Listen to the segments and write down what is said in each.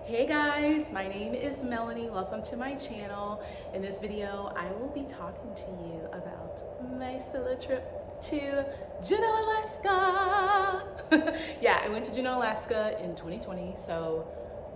Hey guys, my name is Melanie. Welcome to my channel. In this video, I will be talking to you about my solo trip to Juneau, Alaska. Yeah, I went to Juneau, Alaska in 2020, so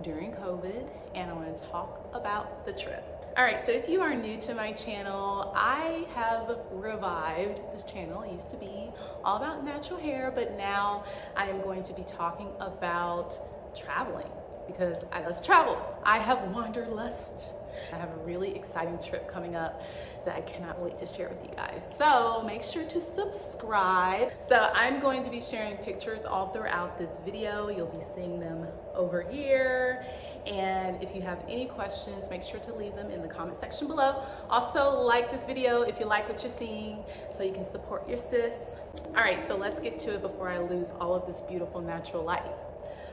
during COVID, and I want to talk about the trip. All right, so if you are new to my channel, I have revived this channel. It used to be all about natural hair, but now I am going to be talking about traveling, because I love to travel. I have wanderlust. I have a really exciting trip coming up that I cannot wait to share with you guys. So make sure to subscribe. So I'm going to be sharing pictures all throughout this video. You'll be seeing them over here. And if you have any questions, make sure to leave them in the comment section below. Also, like this video if you like what you're seeing so you can support your sis. All right, so let's get to it before I lose all of this beautiful natural light.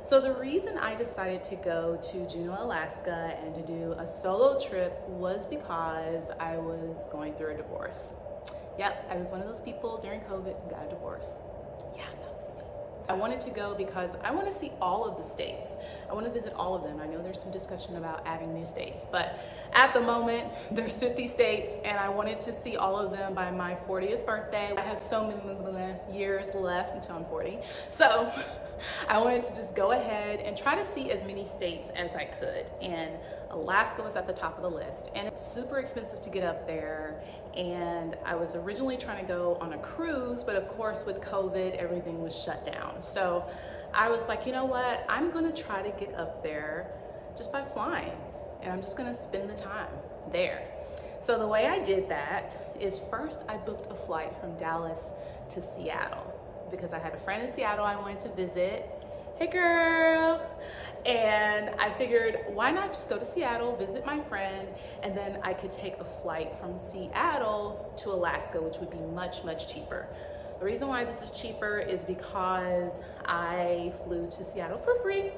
So the reason I decided to go to Juneau, Alaska and to do a solo trip was because I was going through a divorce. Yep, I was one of those people during COVID who got a divorce. Yeah, that was me. I wanted to go because I want to see all of the states. I want to visit all of them. I know there's some discussion about adding new states, but at the moment there's 50 states and I wanted to see all of them by my 40th birthday. I have so many years left until I'm 40. So I wanted to just go ahead and try to see as many states as I could, and Alaska was at the top of the list, and it's super expensive to get up there. And I was originally trying to go on a cruise, but of course with COVID everything was shut down. So I was like, you know what, I'm gonna try to get up there just by flying, and I'm just gonna spend the time there. So the way I did that is, first I booked a flight from Dallas to Seattle, because I had a friend in Seattle I wanted to visit. Hey girl! And I figured, why not just go to Seattle, visit my friend, and then I could take a flight from Seattle to Alaska, which would be much, much cheaper. The reason why this is cheaper is because I flew to Seattle for free.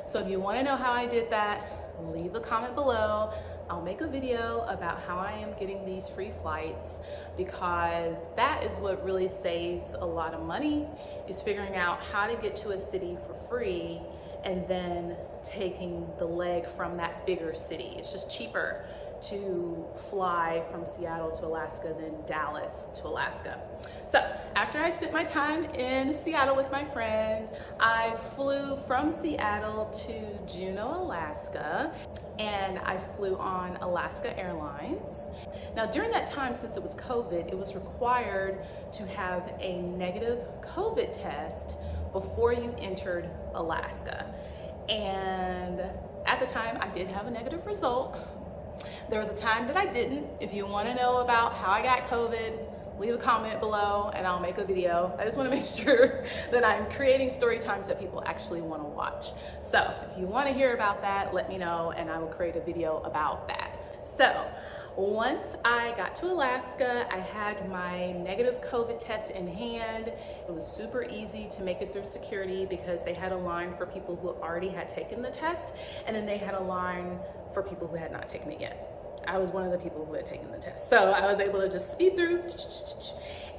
So if you want to know how I did that, leave a comment below. I'll make a video about how I am getting these free flights, because that is what really saves a lot of money, is figuring out how to get to a city for free and then taking the leg from that bigger city. It's just cheaper to fly from Seattle to Alaska than Dallas to Alaska. So after I spent my time in Seattle with my friend, I flew from Seattle to Juneau, Alaska, and I flew on Alaska Airlines. Now during that time, since it was COVID, it was required to have a negative COVID test before you entered Alaska. And at the time I did have a negative result. There was a time that I didn't. If you want to know about how I got COVID, leave a comment below and I'll make a video. I just want to make sure that I'm creating story times that people actually want to watch. So if you want to hear about that, let me know and I will create a video about that. So once I got to Alaska, I had my negative COVID test in hand. It was super easy to make it through security because they had a line for people who already had taken the test, and then they had a line for people who had not taken it yet. I was one of the people who had taken the test. So I was able to just speed through,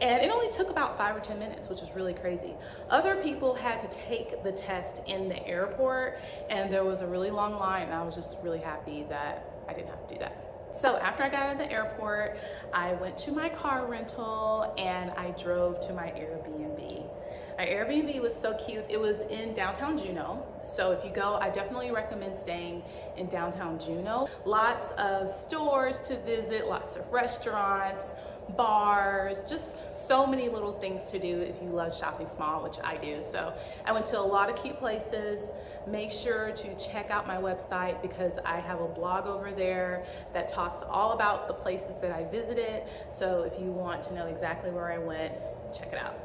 and it only took about 5 or 10 minutes, which was really crazy. Other people had to take the test in the airport, and there was a really long line, and I was just really happy that I didn't have to do that. So after I got out of the airport, I went to my car rental and I drove to my Airbnb. My Airbnb was so cute. It was in downtown Juneau. So if you go, I definitely recommend staying in downtown Juneau. Lots of stores to visit, lots of restaurants, bars, just so many little things to do if you love shopping small, which I do. So I went to a lot of cute places. Make sure to check out my website because I have a blog over there that talks all about the places that I visited. So if you want to know exactly where I went, check it out.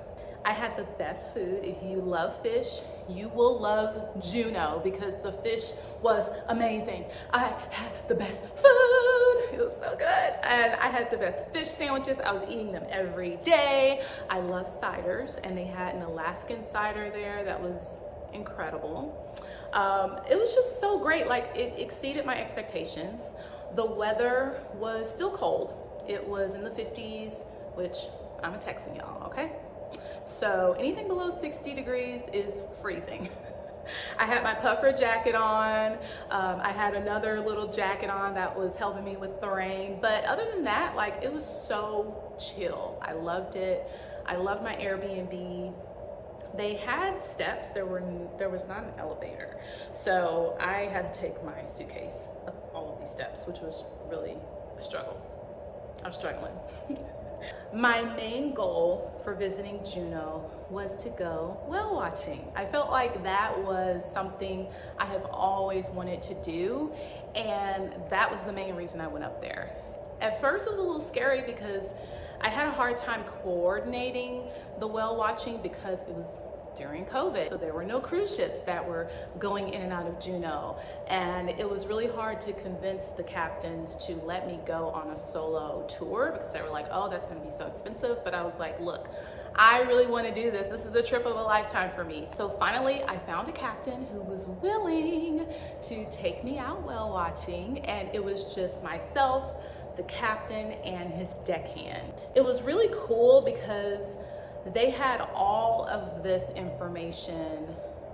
I had the best food. If you love fish, you will love Juneau because the fish was amazing. I had the best food. It was so good. And I had the best fish sandwiches. I was eating them every day. I love ciders, and they had an Alaskan cider there that was incredible. It was just so great. Like, it exceeded my expectations. The weather was still cold. It was in the 50s, which I'm a Texan, y'all, okay? So anything below 60 degrees is freezing. I had my puffer jacket on. I had another little jacket on that was helping me with the rain. But other than that, like, it was so chill. I loved it. I loved my Airbnb. They had steps. There was not an elevator. So I had to take my suitcase up all of these steps, which was really a struggle. I was struggling. My main goal for visiting Juneau was to go whale watching. I felt like that was something I have always wanted to do, and that was the main reason I went up there. At first it was a little scary because I had a hard time coordinating the whale watching because it was during COVID. So there were no cruise ships that were going in and out of Juneau. And it was really hard to convince the captains to let me go on a solo tour because they were like, oh, that's gonna be so expensive. But I was like, look, I really wanna do this. This is a trip of a lifetime for me. So finally, I found a captain who was willing to take me out whale watching. And it was just myself, the captain, and his deckhand. It was really cool because they had all of this information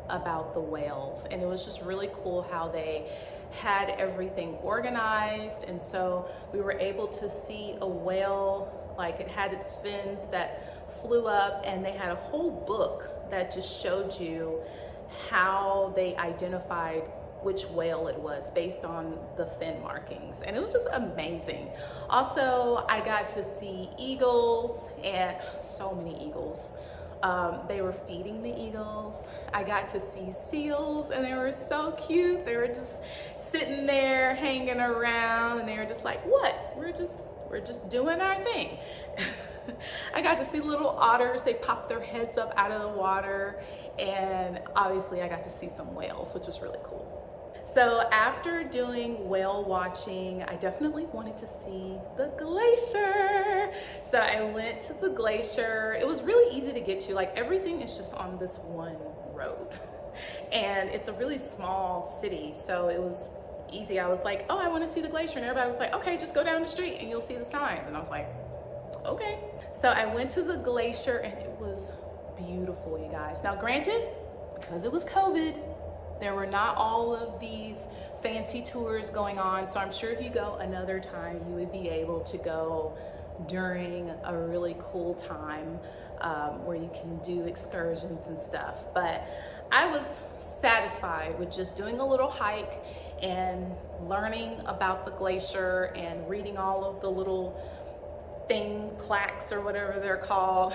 about the whales, and it was just really cool how they had everything organized. And so we were able to see a whale, like it had its fins that flew up, and they had a whole book that just showed you how they identified which whale it was based on the fin markings, and it was just amazing. Also, I got to see eagles, and so many eagles. They were feeding the eagles. I got to see seals, and they were so cute. They were just sitting there hanging around, and they were just like, what? We're just doing our thing. I got to see little otters. They popped their heads up out of the water, and obviously I got to see some whales, which was really cool. So after doing whale watching, I definitely wanted to see the glacier. So I went to the glacier. It was really easy to get to. Like, everything is just on this one road. And it's a really small city, so it was easy. I was like, oh, I want to see the glacier. And everybody was like, okay, just go down the street and you'll see the signs. And I was like, okay. So I went to the glacier, and it was beautiful, you guys. Now, granted, because it was COVID, there were not all of these fancy tours going on. So I'm sure if you go another time, you would be able to go during a really cool time where you can do excursions and stuff. But I was satisfied with just doing a little hike and learning about the glacier and reading all of the little clacks or whatever they're called.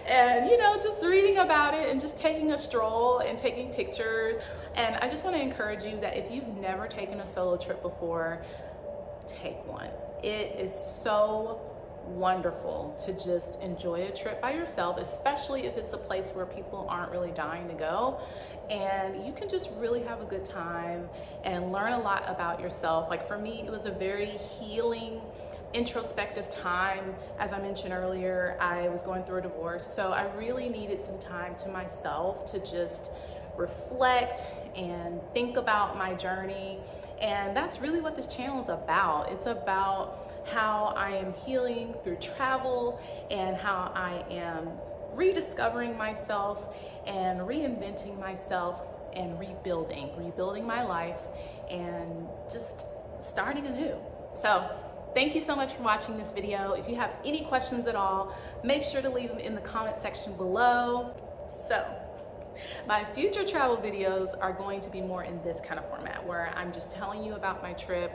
And, you know, just reading about it and just taking a stroll and taking pictures. And I just want to encourage you that if you've never taken a solo trip before, take one. It is so wonderful to just enjoy a trip by yourself, especially if it's a place where people aren't really dying to go, and you can just really have a good time and learn a lot about yourself. Like, for me, it was a very healing, introspective time. As I mentioned earlier, I was going through a divorce, so I really needed some time to myself to just reflect and think about my journey. And that's really what this channel is about. It's about how I am healing through travel and how I am rediscovering myself and reinventing myself and rebuilding my life and just starting anew. So thank you so much for watching this video. If you have any questions at all, make sure to leave them in the comment section below. So my future travel videos are going to be more in this kind of format, where I'm just telling you about my trip,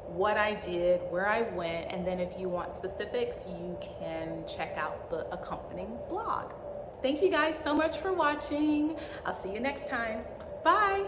what I did, where I went, and then if you want specifics, you can check out the accompanying blog. Thank you guys so much for watching. I'll see you next time. Bye.